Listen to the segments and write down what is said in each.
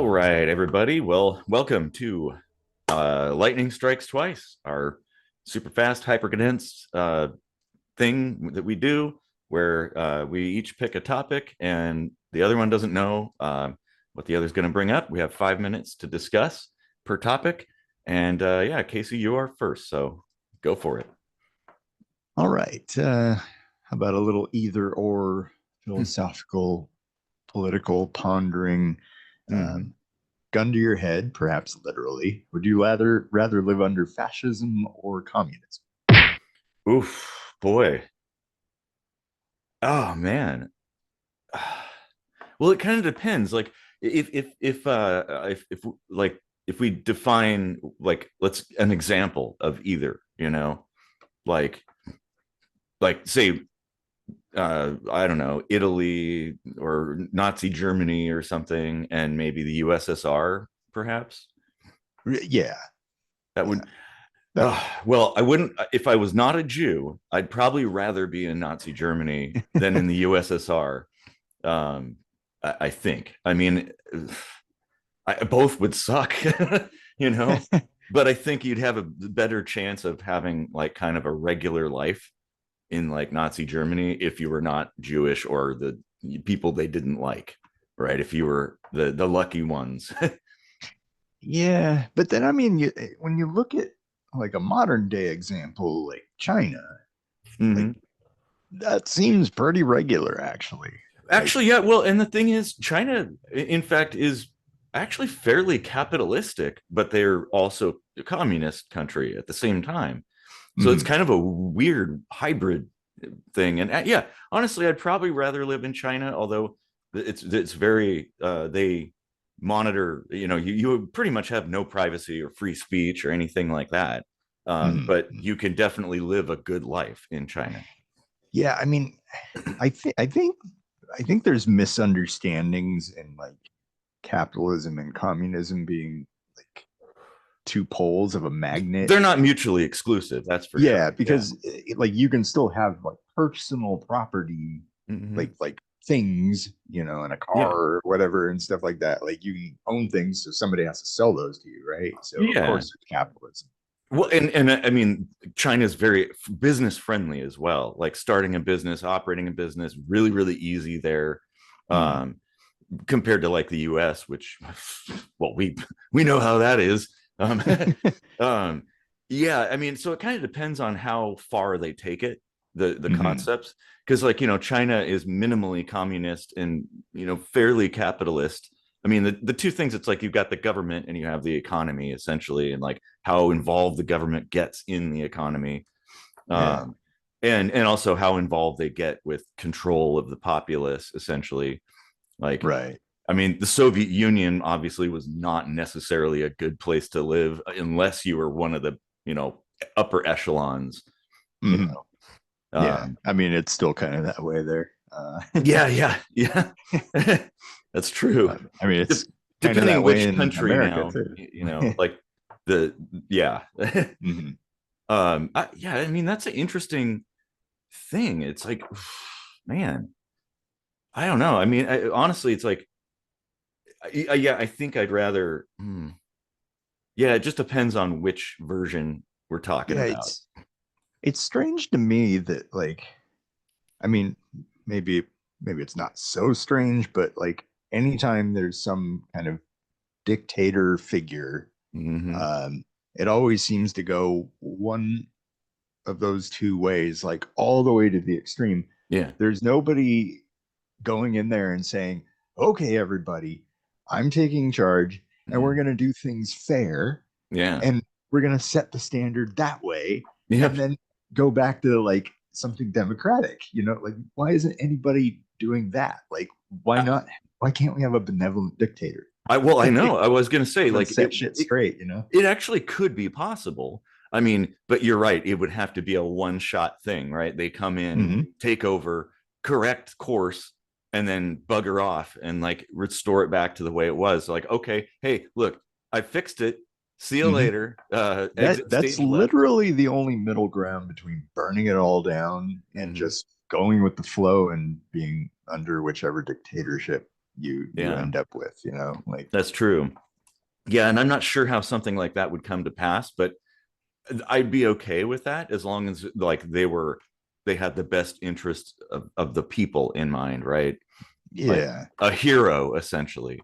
All right, everybody. Well, welcome to Lightning Strikes Twice, our super fast, hyper condensed thing that we do where we each pick a topic and the other one doesn't know what the other's going to bring up. We have 5 minutes to discuss per topic. And yeah, Casey, you are first. So go for it. All right. How about a little either or philosophical, political pondering? Mhm. Um, Gun to your head, perhaps literally. Would you rather live under fascism or communism? Oof, boy. Oh, man. Well, it kind of depends. Like if like if we define like let's an example of either, like say I don't know, Italy or Nazi Germany or something, and maybe the USSR, perhaps. Yeah, That yeah. would That, well, I wouldn't if I was not a Jew, I'd probably rather be in Nazi Germany than in the USSR. Um, I think. I mean, both would suck, you know, but I think you'd have a better chance of having like kind of a regular life in like Nazi Germany if you were not Jewish or the people they didn't like, right? If you were the lucky ones. yeah, but then when you look at like a modern day example, like China, like Mm-hmm. that seems pretty regular, actually. Like, Actually, yeah. Well, and the thing is, China, in fact, is actually fairly capitalistic, but they're also a communist country at the same time. So it's mhm. kind of a weird hybrid thing. And yeah, honestly, I'd probably rather live in China, although it's very they monitor. You pretty much have no privacy or free speech or anything like that. But Mhm. you can definitely live a good life in China. Yeah, I think there's misunderstandings in like capitalism and communism being like two poles of a magnet. They're not mutually exclusive, that's for sure. Yeah, Yeah. because like you can still have like personal property, Hmm. like things, in a car Yeah. or whatever and stuff like that. Like you can own things, so somebody has to sell those to you, right? So of Yeah. course it's capitalism. Well, and I mean, China's very business friendly as well. Like starting a business, operating a business, really, really easy there. Mm, Um, Compared to like the US, which, well, we know how that is. Um, um, yeah, I mean, so it kind of depends on how far they take it, the mhm. concepts, because like China is minimally communist and fairly capitalist. I mean, the two things, it's like you've got the government and you have the economy essentially, and like how involved the government gets in the economy, Yeah, um, and also how involved they get with control of the populace essentially. Like, right. I mean, the Soviet Union obviously was not necessarily a good place to live unless you were one of the, upper echelons, you Mhm. know. Yeah, Um, I mean it's still kind of that way there. yeah, yeah, yeah. That's true. I mean it's De- kind of Depending that way which in country America now, too. like the yeah. Mhm. Yeah, I mean that's an interesting thing. It's like, man, I don't know. I mean, honestly, it's like, yeah, I think I'd rather. Yeah, it just depends on which version we're talking Yeah, about. it's strange to me that like I mean maybe maybe it's not so strange, but like anytime there's some kind of dictator figure, Hmm. um, it always seems to go one of those two ways, like all the way to the extreme. Yeah. There's nobody going in there and saying, okay, everybody, I'm taking charge and we're Mm. going to do things fair Yeah. and we're going to set the standard that way Yep. and then go back to like something democratic. Like why isn't anybody doing that? Like why I, not? Why can't we have a benevolent dictator? well, I know. I was gonna say Come and like set shit straight. it actually could be possible. I mean, but you're right. It would have to be a one shot thing, right? They come in, Mm-hmm. take over, correct course, and then bugger off and like restore it back to the way it was. Like, okay, hey, look, I fixed it. See you Mm-hmm. later. Exit That's stage left. literally the only middle ground between burning it all down and Hmm. just going with the flow and being under whichever dictatorship you Yeah, end up with, you know, like that's true. Yeah, and I'm not sure how something like that would come to pass, but I'd be okay with that as long as like they had the best interest of the people in mind, right? Like yeah, a hero, essentially,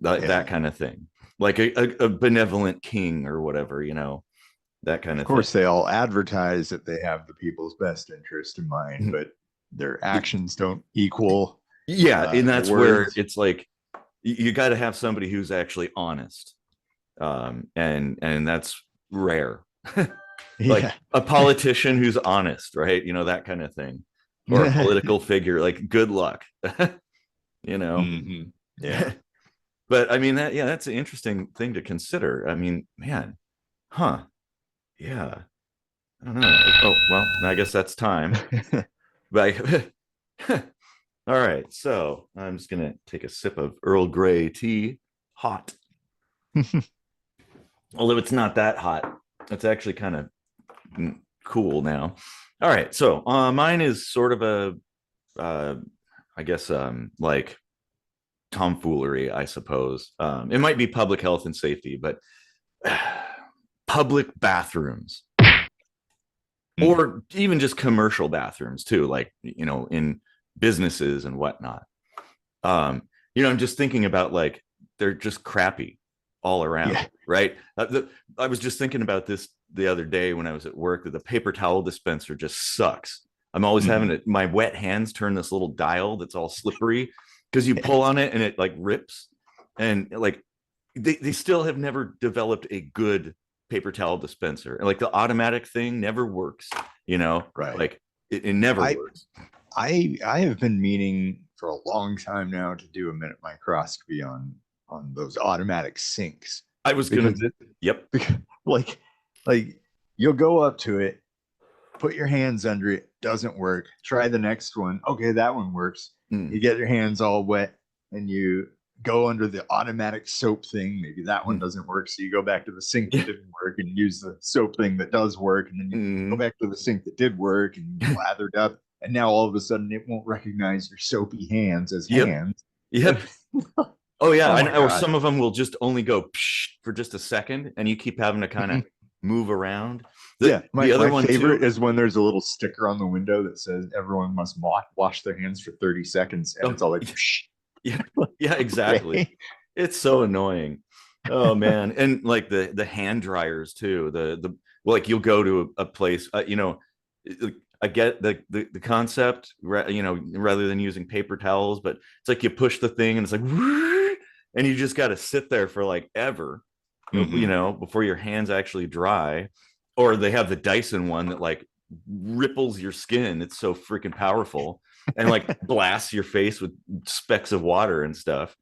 that yeah. kind of thing, like a benevolent king or whatever, that kind Of of thing. course, they all advertise that they have the people's best interest in mind, but their actions don't equal Yeah, and the that's where words. it's like you got to have somebody who's actually honest, and that's rare. Like Yeah. a politician who's honest, right? That kind of thing, or a political figure. Like, good luck, you know. Hmm. Yeah. But I mean, that's an interesting thing to consider. I mean, man, huh? Yeah, I don't know. Oh well, I guess that's time. But all right, so I'm just gonna take a sip of Earl Grey tea, hot. Although it's not that hot, it's actually kind of cool now. All right, so mine is sort of uh, I guess, like tomfoolery, I suppose. It might be public health and safety, but public bathrooms, Mhm. or even just commercial bathrooms too, like in businesses and whatnot. I'm just thinking about, like, they're just crappy all around, Yeah. right? I was just thinking about this the other day when I was at work, that the paper towel dispenser just sucks. I'm always having Mhm. it, my wet hands turn this little dial that's all slippery because you pull on it and it like rips. And like they still have never developed a good paper towel dispenser. And like the automatic thing never works, Right. like it never I works. I have been meaning for a long time now to do a minute microscopy on those automatic sinks I was gonna, because it yep. because like like you'll go up to it, put your hands under it, doesn't work. Try the next one. Okay, that one works. You Mm, get your hands all wet and you go under the automatic soap thing. Maybe that one mm, doesn't work. So you go back to the sink that yeah. didn't work and use the soap thing that does work. And then you go Mm. back to the sink that did work and lathered up. And now all of a sudden it won't recognize your soapy hands as Yep. hands. Yep. Oh yeah, Oh my or God. some of them will just only go psh for just a second, and you keep having to kind of move around. Yeah, The other my one favorite too. is when there's a little sticker on the window that says everyone must wash their hands for 30 seconds, and Oh, it's all like, Psh, yeah, yeah, exactly. okay. It's so annoying. Oh man, and like the hand dryers too. The like, you'll go to a place, I get the concept, rather than using paper towels, but it's like you push the thing and it's like, and you just got to sit there for like ever, Hmm. before your hands actually dry. Or they have the Dyson one that like ripples your skin. It's so freaking powerful, and like blasts your face with specks of water and stuff.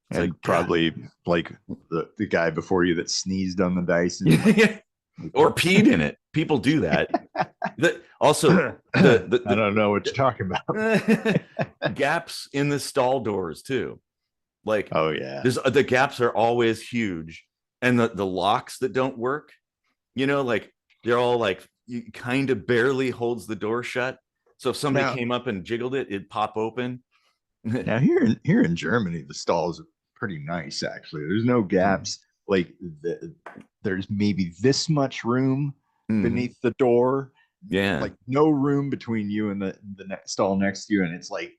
It's like, And God. probably like the guy before you that sneezed on the Dyson, like Or peed in it. People do that. Also, I don't know what you're talking about. the gaps in the stall doors too. Like, Oh yeah. there's the gaps are always huge, and the locks that don't work, like, they're all like, you kind of barely holds the door shut. So if somebody Now came up and jiggled it, it'd pop open. now here in Germany, the stalls are pretty nice actually. There's no gaps. Like there's maybe this much room Mhm. beneath the door, Yeah, like no room between you and the next stall next to you, and it's like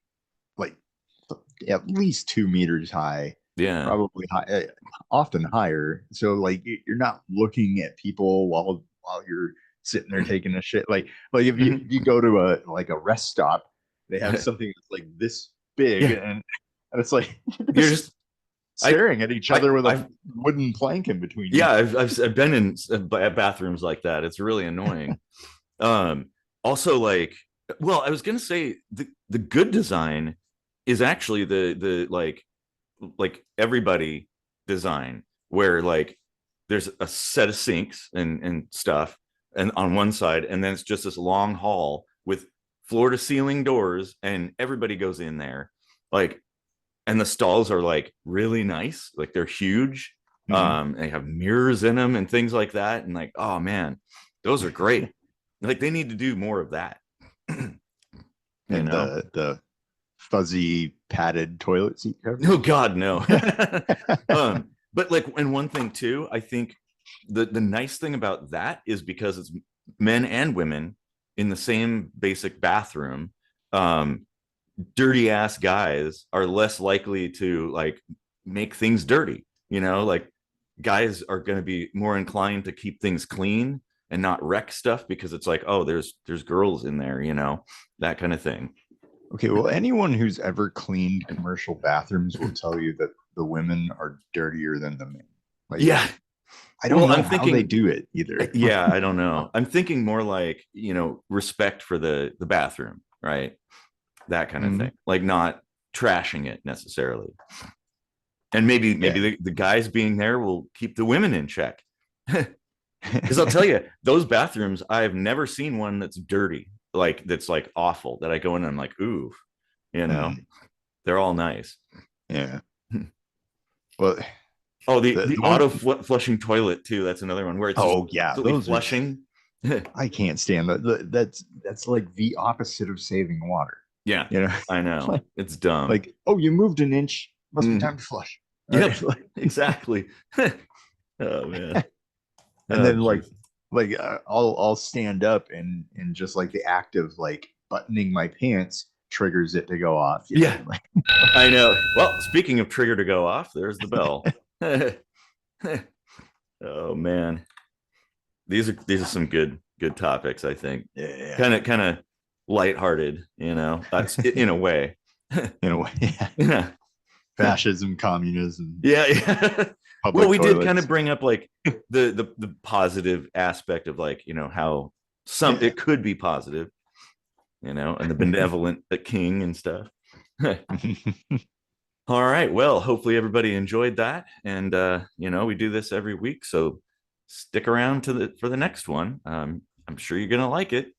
at least 2 meters high, yeah. probably high, often higher. So like you're not looking at people while you're sitting there taking a shit. Like if you go to a like a rest stop, they have something that's like this big, Yeah, and it's like you're you're just just, I staring at each I other with a I've wooden plank in between you. yeah, I've been in bathrooms like that. It's really annoying. Um, Also, like, well, I was gonna say the good design is actually the like everybody design, where like there's a set of sinks and stuff, and on one side, and then it's just this long hall with floor to ceiling doors, and everybody goes in there, like, and the stalls are like really nice, like they're huge. Mhm. They have mirrors in them and things like that, and like, oh man, those are great. Like, they need to do more of that. you And know the fuzzy padded toilet seat Oh covers. God, no. But like, and one thing too, I think the nice thing about that is because it's men and women in the same basic bathroom. Um, Dirty ass guys are less likely to like make things dirty. Like guys are going to be more inclined to keep things clean and not wreck stuff because it's like, oh, there's girls in there, that kind of thing. Okay, well, anyone who's ever cleaned commercial bathrooms will tell you that the women are dirtier than the men. Like, Yeah. I don't Well, know I'm how they thinking, do it either. yeah, I don't know. I'm thinking more like, respect for the bathroom, right? That kind of Mhm. thing. Like not trashing it necessarily. And maybe Yeah. the guys being there will keep the women in check. Because I'll tell you, those bathrooms, I've never seen one that's dirty, like that's like awful. That I go in and I'm like, ooh, you know, Mm, they're all nice. yeah. Well, Oh, the the the one auto flushing toilet too. That's another one where it's just oh yeah, constantly those are flushing. I can't stand that. That's like the opposite of saving water. Yeah, You know, I know. like, It's dumb. like, oh, you moved an inch. Must be Mhm. time to flush. All Yep, right. Like, exactly. Oh man. and Oh then like jeez. I'll stand up and just like the act of like buttoning my pants triggers it to go off. Yeah, Like, I know. Well, speaking of trigger to go off, there's the bell. Oh man, these are some good topics. I think yeah, kind of lighthearted. That's in a way. in a way, yeah. Yeah, Fascism, communism, yeah. Well, public we did kind of toilets. bring up like the positive aspect of like how some Yeah. it could be positive, and the benevolent king and stuff. All right. Well, hopefully everybody enjoyed that. And we do this every week. So stick around for the next one. I'm sure you're gonna like it.